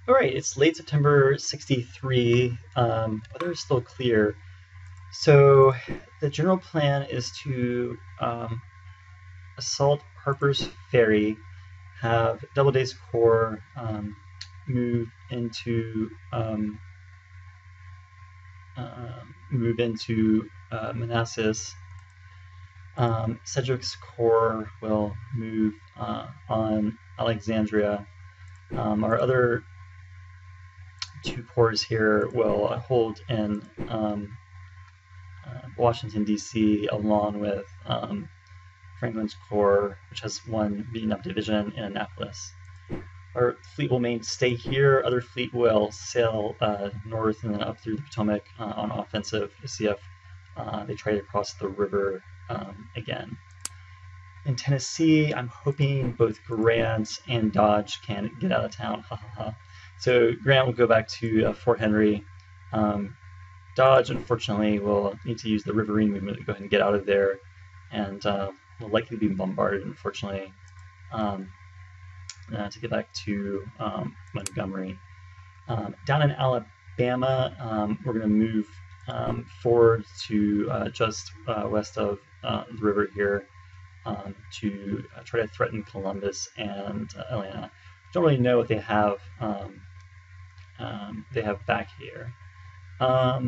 All right, it's late September 63. Weather is still clear. So the general plan is to assault Harper's Ferry, have Doubleday's Corps move into Manassas. Cedric's Corps will move on Alexandria. Our other two corps here will hold in Washington, D.C., along with Franklin's Corps, which has one beaten up division in Annapolis. Our fleet will stay here. Other fleet will sail north and then up through the Potomac on offensive to see if they try to cross the river again. In Tennessee, I'm hoping both Grant and Dodge can get out of town. So Grant will go back to Fort Henry. Dodge, unfortunately, will need to use the riverine movement to go ahead and get out of there, and will likely be bombarded, unfortunately, to get back to Montgomery. Down in Alabama, we're going to move forward to just west of the river here to try to threaten Columbus and Atlanta. Don't really know what they have back here. Yeah,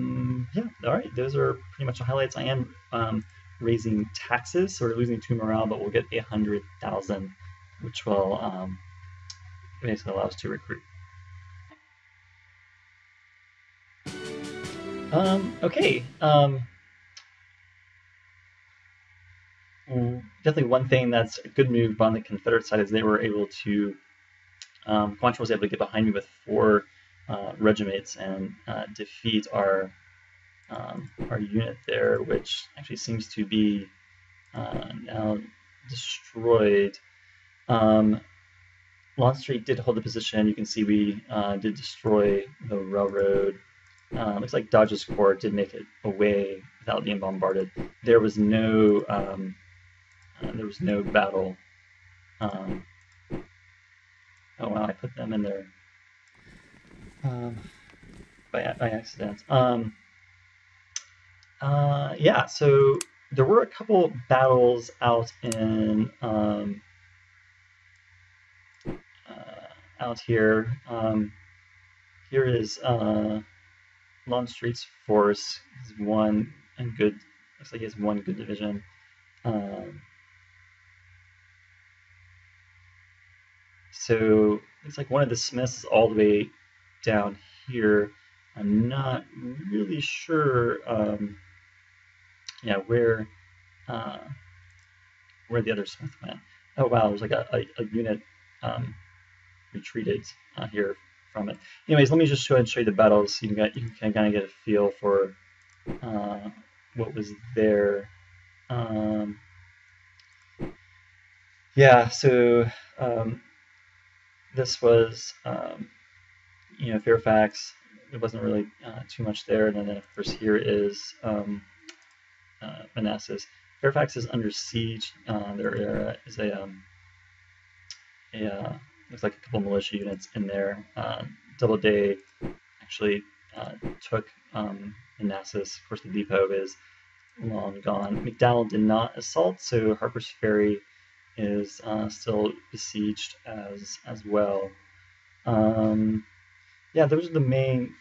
all right, those are pretty much the highlights. I am raising taxes, so we're losing 2 morale, but we'll get 100,000, which will basically allow us to recruit. Okay. Definitely one thing that's a good move on the Confederate side is they were able to, Quantrill was able to get behind me with 4 regiments and defeat our unit there, which actually seems to be now destroyed. Longstreet did hold the position. You can see we did destroy the railroad. Looks like Dodge's Corps did make it away without being bombarded. There was no battle. Oh wow, I put them in there by accident. Yeah, so there were a couple battles out in out here. Here is Longstreet's force. He's one and good. Looks like he has one good division. So looks like one of the Smiths is all the way down here. I'm not really sure, where the other Smith went. Oh wow, there's like a unit retreated here from it. Anyways, let me just go ahead and show you the battles so you can kind of get a feel for what was there. Yeah, so this was Fairfax. It wasn't really too much there, and then of course here is Manassas. Fairfax is under siege. There is looks like a couple militia units in there. Doubleday actually took Manassas. Of course, the depot is long gone. McDowell did not assault, so Harper's Ferry is still besieged as well. Yeah, those are the main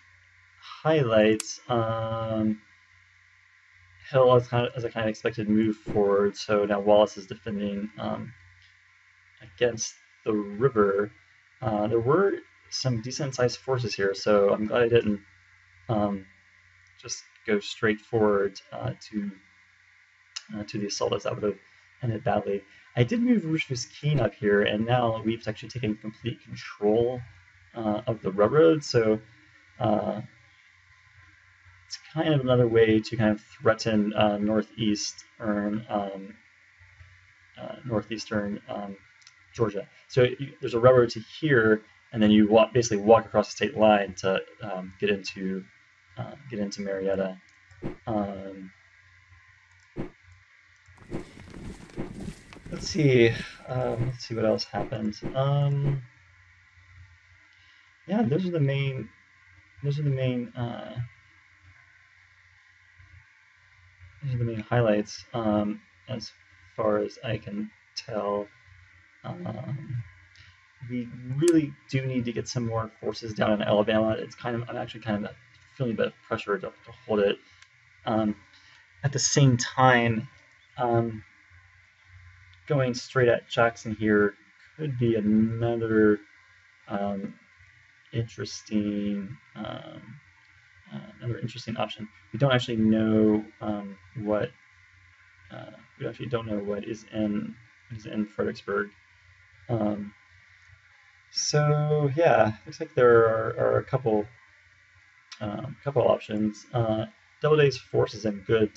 highlights. Hill, as I kind of expected, moved forward. So now Wallace is defending against the river. There were some decent-sized forces here, so I'm glad I didn't just go straight forward to the assault, as that would have ended badly. I did move Rufus Keene up here, and now we've actually taken complete control of the railroad. So it's kind of another way to kind of threaten northeastern Georgia. So there's a railroad to here, and then you basically walk across the state line to get into Marietta. Let's see what else happened. yeah, those are the main those are the main highlights, as far as I can tell. Um, we really do need to get some more forces down in Alabama. It's kind of I'm actually kind of feeling a bit of pressure to hold it. Um, at the same time, um, going straight at Jackson here could be um, interesting another interesting option. We don't actually know what we actually don't know what is in Fredericksburg. Um, so yeah, looks like there are a couple options. Doubleday's force is in good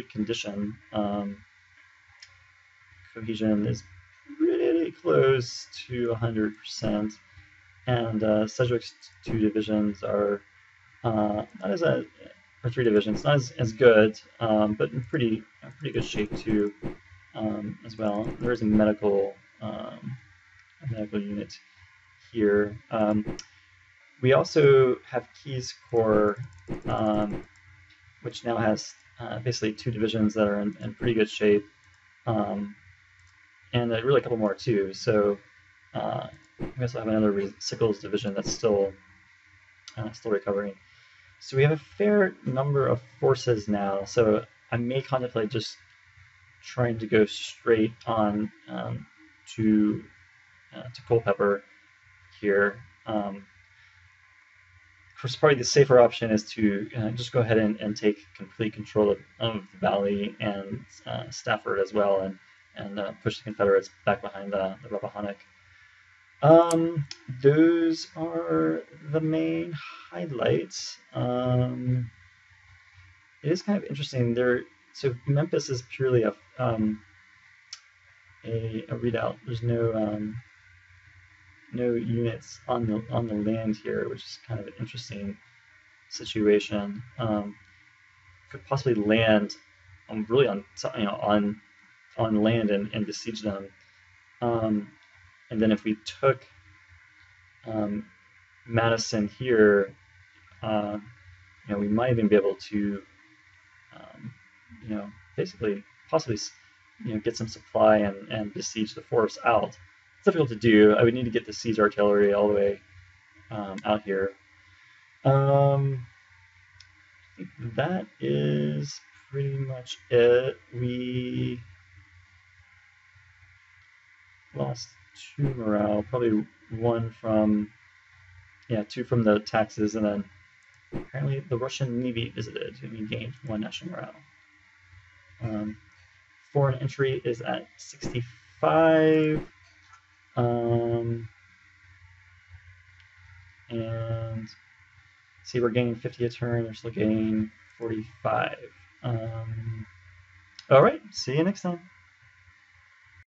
condition. Cohesion is pretty close to 100%, and Sedgwick's two divisions are not as or three divisions, not as good, but in pretty good shape too, as well. There is a medical unit here. We also have Keyes Corps, which now has basically two divisions that are in pretty good shape, um, and really a couple more too. So we also have another Sickles division that's still recovering. So we have a fair number of forces now. So I may contemplate just trying to go straight on to Culpeper here. Of course, probably the safer option is to just go ahead and take complete control of the valley and Stafford as well, and push the Confederates back behind the Rappahannock. Those are the main highlights. It is kind of interesting. So Memphis is purely a readout. There's no units on the land here, which is kind of an interesting situation. Could possibly land really on land and besiege them. And then if we took Madison here, we might even be able to, basically possibly, get some supply and besiege the force out. It's difficult to do. I would need to get the siege artillery all the way out here. I think that is pretty much it. We lost 2 morale, probably two from the taxes, and then apparently the Russian Navy visited, and we gained 1 national morale. Foreign entry is at 65. And see, we're gaining 50 a turn, they're still gaining 45. All right, see you next time.